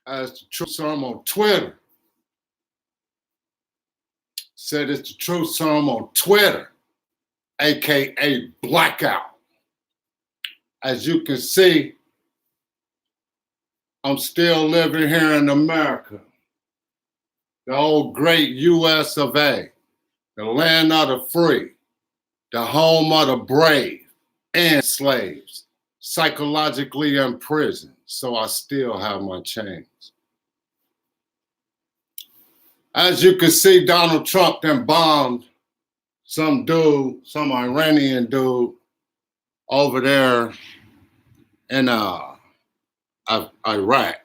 as the truth serum on Twitter. Said it's the truth serum on Twitter, aka Blackout. As you can see, I'm still living here in America, the old great US of A, the land of the free, the home of the brave and slaves, psychologically imprisoned, so I still have my chains. As you can see, Donald Trump then bombed some dude, some Iranian dude over there in Iraq.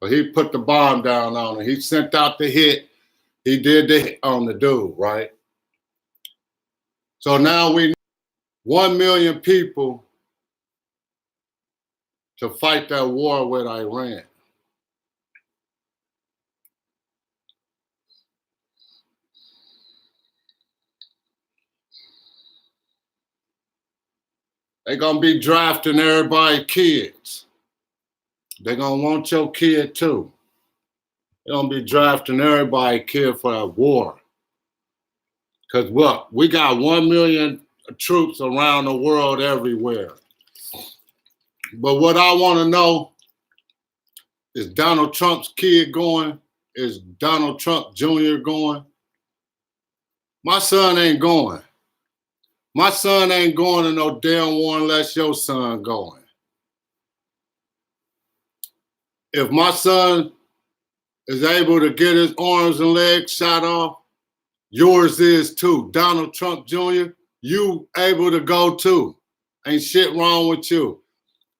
But he put the bomb down on it. He sent out the hit. He did the hit on the dude, right? So now we need 1 million people to fight that war with Iran. They're gonna be drafting everybody's kids. They're gonna want your kid too. They're gonna be drafting everybody's kid for that war. Because look, we got 1 million troops around the world everywhere. But what I want to know is Donald Trump's kid going? Is Donald Trump Jr. going? My son ain't going. My son ain't going to no damn war unless your son going. If my son is able to get his arms and legs shot off, yours is too. Donald Trump Jr., you able to go too. Ain't shit wrong with you.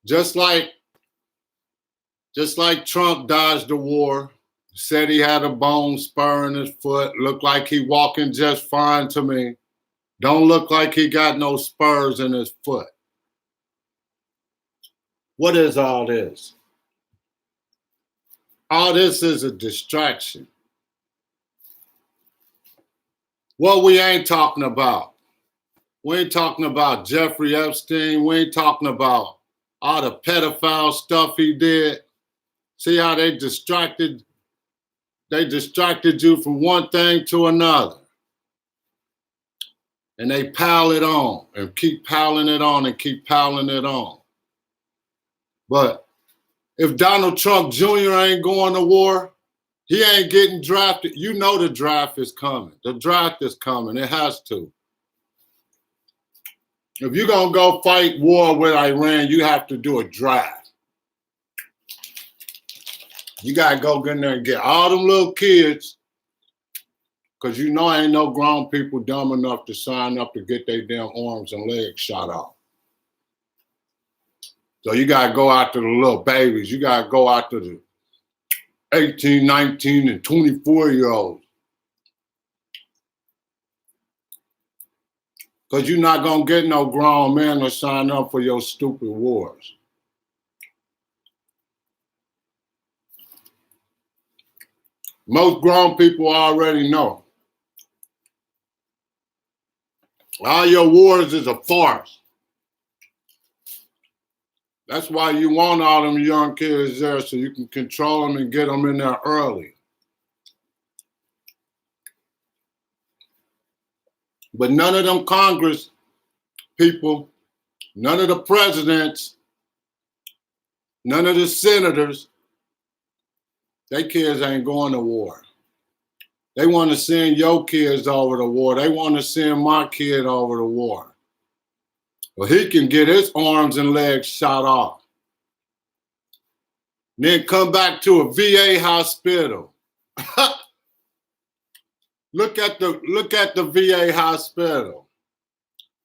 Just like Trump dodged the war, said he had a bone spur in his foot, looked like he walking just fine to me. Don't look like he got no spurs in his foot. What is all this? All this is a distraction. What we ain't talking about. We ain't talking about Jeffrey Epstein. We ain't talking about all the pedophile stuff he did. See how they distracted you from one thing to another. And they pile it on and keep piling it on and keep piling it on. But if Donald Trump Jr. ain't going to war, he ain't getting drafted. You know the draft is coming. The draft is coming. It has to. If you're going to go fight war with Iran, you have to do a draft. You got to go in there and get all them little kids, because you know ain't no grown people dumb enough to sign up to get their damn arms and legs shot off. So you got to go after the little babies. You got to go after the 18, 19, and 24-year-olds. Because you're not going to get no grown man to sign up for your stupid wars. Most grown people already know. All your wars is a farce. That's why you want all them young kids there, so you can control them and get them in there early. But none of them Congress people, none of the presidents, none of the senators, their kids ain't going to war. They want to send your kids over to war. They want to send my kid over to war. Well, he can get his arms and legs shot off. Then come back to a VA hospital. Look at the VA hospital.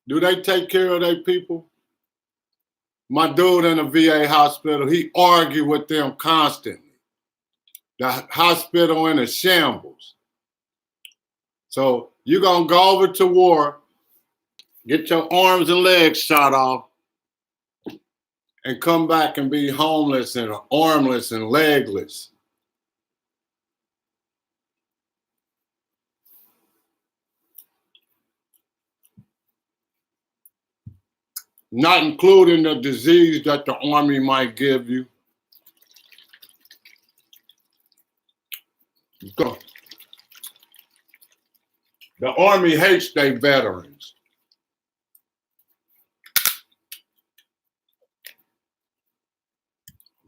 Do they take care of their people? My dude in the VA hospital, he argued with them constantly. The hospital in a shambles. So you're going to go over to war, get your arms and legs shot off, and come back and be homeless and armless and legless. Not including the disease that the army might give you. Go. The Army hates their veterans.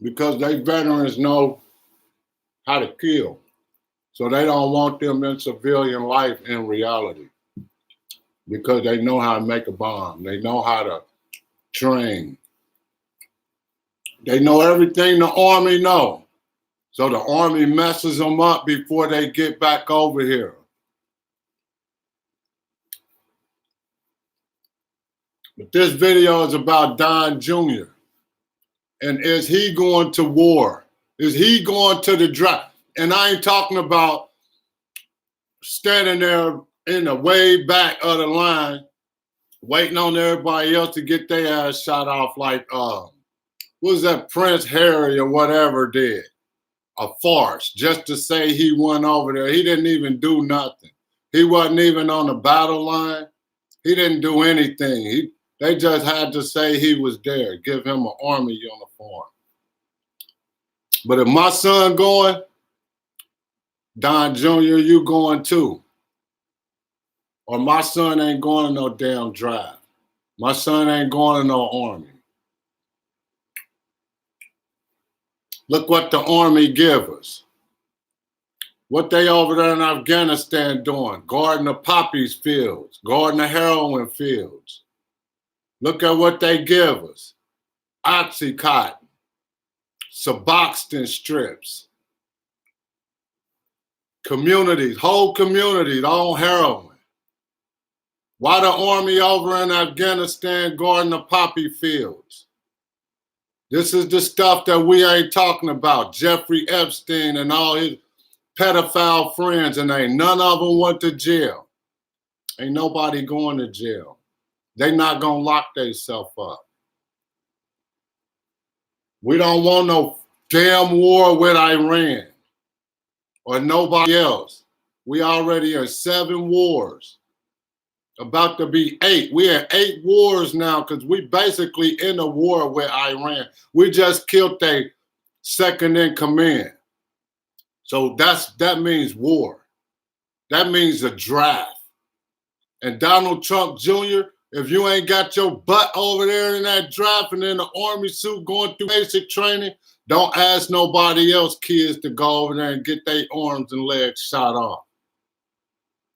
Because they veterans know how to kill. So they don't want them in civilian life in reality. Because they know how to make a bomb. They know how to train. They know everything the Army know. So the Army messes them up before they get back over here. But this video is about Don Jr. And is he going to war? Is he going to the draft? And I ain't talking about standing there in the way back of the line, waiting on everybody else to get their ass shot off like, what was that Prince Harry or whatever did? A farce, just to say he went over there. He didn't even do nothing. He wasn't even on the battle line. He didn't do anything. They just had to say he was there, give him an Army uniform. But if my son going, Don Jr., you going too. Or my son ain't going to no damn draft. My son ain't going to no Army. Look what the Army give us. What they over there in Afghanistan doing? Guarding the poppies fields, guarding the heroin fields. Look at what they give us. Oxycontin, Suboxone strips. Communities, whole communities on heroin. Why the Army over in Afghanistan guarding the poppy fields? This is the stuff that we ain't talking about. Jeffrey Epstein and all his pedophile friends, and ain't none of them went to jail. Ain't nobody going to jail. They not gonna lock themselves up. We don't want no damn war with Iran or nobody else. We already in 7 wars. About to be 8. We in 8 wars now because we basically in a war with Iran. We just killed their second in command. So that means war. That means a draft. And Donald Trump Jr., if you ain't got your butt over there in that draft and in the Army suit going through basic training, don't ask nobody else kids to go over there and get their arms and legs shot off.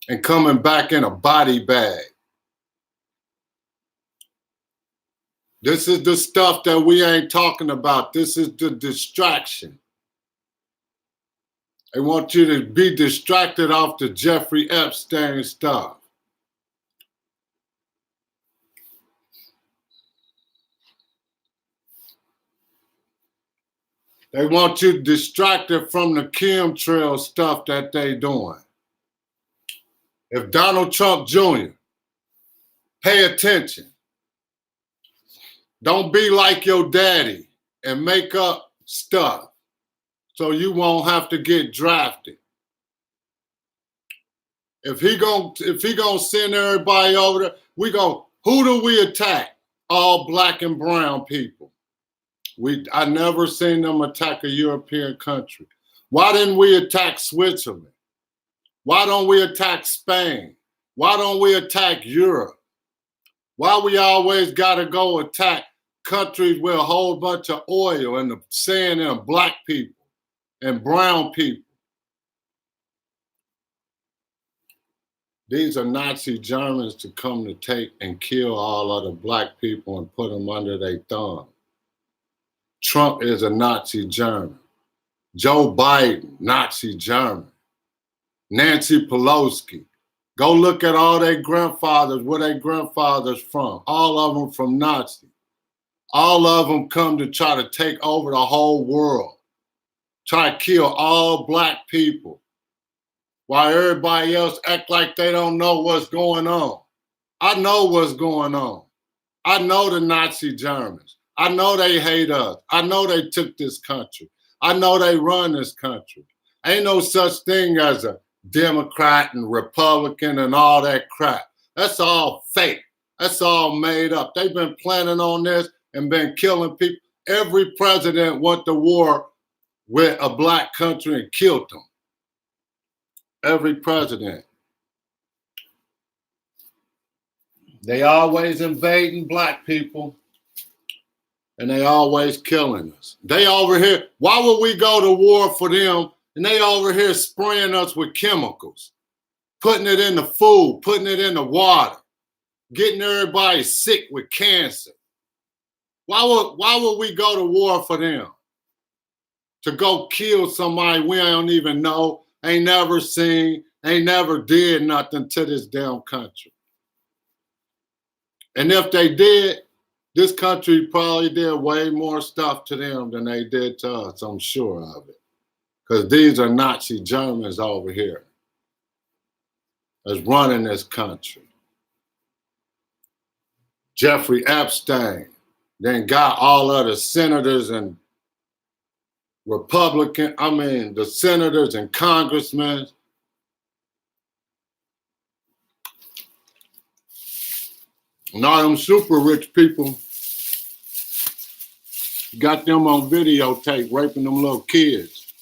And coming back in a body bag. This is the stuff that we ain't talking about. This is the distraction. They want you to be distracted off the Jeffrey Epstein stuff. They want you distracted from the chemtrail stuff that they doing. If Donald Trump Jr., pay attention. Don't be like your daddy and make up stuff so you won't have to get drafted. If he gonna send everybody over there, who do we attack? All black and brown people. I never seen them attack a European country. Why didn't we attack Switzerland? Why don't we attack Spain? Why don't we attack Europe? Why we always gotta go attack countries with a whole bunch of oil and the saying them black people and brown people? These are Nazi Germans to come to take and kill all other black people and put them under their thumb. Trump is a Nazi German. Joe Biden, Nazi German. Nancy Pelosi. Go look at all their grandfathers, where their grandfathers from. All of them from Nazi. All of them come to try to take over the whole world. Try to kill all black people. While everybody else act like they don't know what's going on. I know what's going on. I know the Nazi Germans. I know they hate us. I know they took this country. I know they run this country. Ain't no such thing as a Democrat and Republican and all that crap. That's all fake. That's all made up. They've been planning on this and been killing people. Every president went to war with a black country and killed them. Every president. They always invading black people and they always killing us. They over here, why would we go to war for them and they over here spraying us with chemicals, putting it in the food, putting it in the water, getting everybody sick with cancer? Why would we go to war for them? To go kill somebody we don't even know, ain't never seen, ain't never did nothing to this damn country. And if they did, this country probably did way more stuff to them than they did to us, I'm sure of it. Because these are Nazi Germans over here that's running this country. Jeffrey Epstein then got all of the senators and the senators and congressmen. And all them super rich people got them on videotape raping them little kids.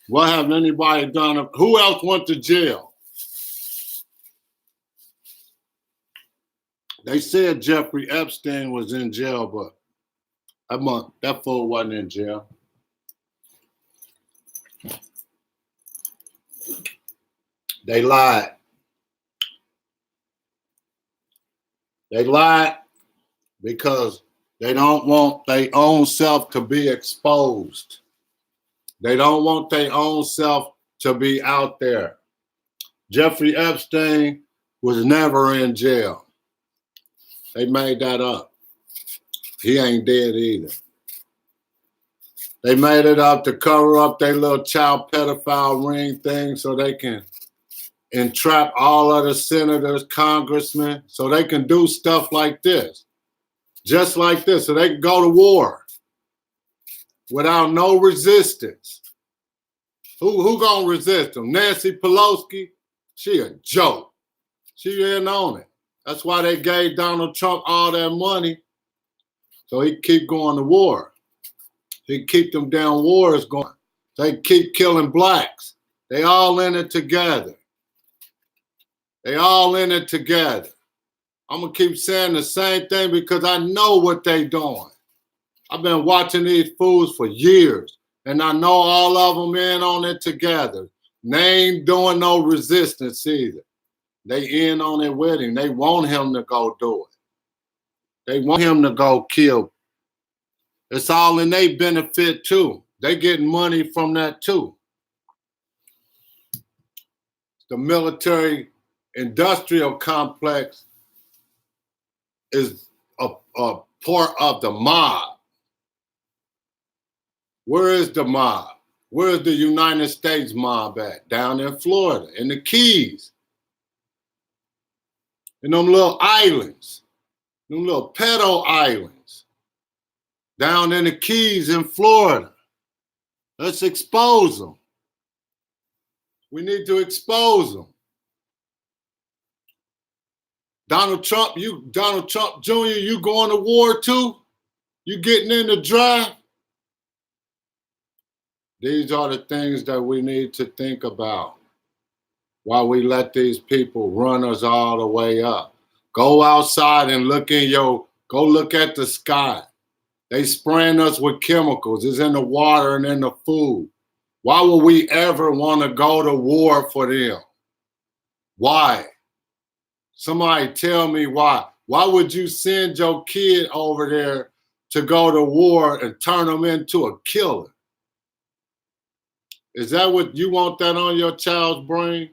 What have anybody done? Who else went to jail? They said Jeffrey Epstein was in jail, but that fool wasn't in jail. They lied. They lied because they don't want their own self to be exposed. They don't want their own self to be out there. Jeffrey Epstein was never in jail. They made that up. He ain't dead either. They made it up to cover up their little child pedophile ring thing so they can entrap all of the senators, congressmen, so they can do stuff like this. Just like this, so they can go to war without no resistance. Who gonna resist them? Nancy Pelosi? She a joke. She in on it. That's why they gave Donald Trump all that money, so he keep going to war. He keep them damn wars going. They keep killing blacks. They all in it together. They all in it together. I'm gonna keep saying the same thing because I know what they doing. I've been watching these fools for years, and I know all of them in on it together. They ain't doing no resistance either. They in on it with him. They want him to go do it. They want him to go kill. It's all in their benefit too. They getting money from that too. The military industrial complex is a part of the mob. Where is the mob? Where is the United States mob at? Down in Florida, in the Keys. In them little islands, them little pedo islands. Down in the Keys in Florida. Let's expose them. We need to expose them. Donald Trump Jr., you going to war too? You getting in the draft? These are the things that we need to think about while we let these people run us all the way up. Go outside and go look at the sky. They spraying us with chemicals. It's in the water and in the food. Why would we ever want to go to war for them? Why? Somebody tell me why. Why would you send your kid over there to go to war and turn them into a killer? Is that what you want that on your child's brain?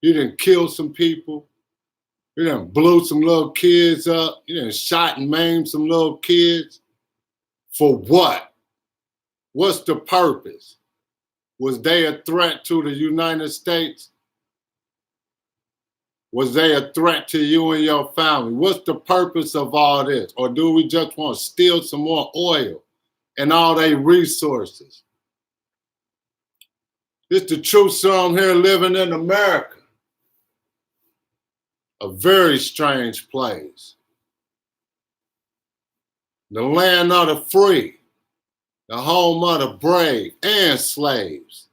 You done killed some people. You done blew some little kids up. You done shot and maimed some little kids. For what? What's the purpose? Was they a threat to the United States? Was they a threat to you and your family? What's the purpose of all this? Or do we just want to steal some more oil and all their resources? It's the truth, so I'm here living in America. A very strange place. the land of the free, the home of the brave and slaves,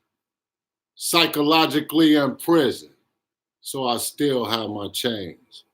psychologically imprisoned, so I still have my chains.